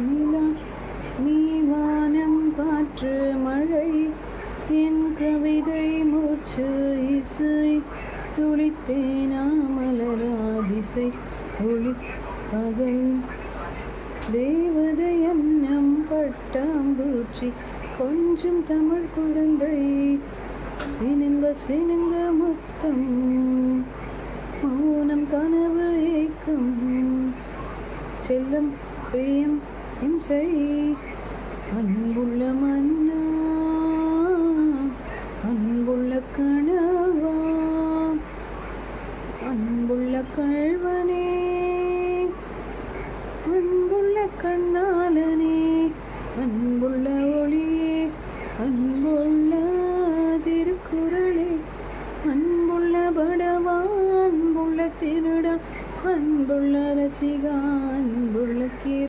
நிலா நீ வானம் காற்று மழை என் கவிதை மூச்சு இசை துளித்தேனா மலராதிசை ஒளி பகல் தேவதை அன்னம் பட்டாம்பூச்சி கொஞ்சம் தமிழ் குழந்தை சினுங்க சினுங்க முத்தம் மௌனம் கனவு ஏக்கம் செல்லம் பிரியம் இம்சை அன்புள்ள மன்னா அன்புள்ள கணவா அன்புள்ள கள்வனே அன்புள்ள கண்ணாளனே அன்புள்ள ஒளியே அன்புள்ள திருக்குறளே அன்புள்ள படவா அன்புள்ள திருடா அன்புள்ள ரசிகா அன்புள்ள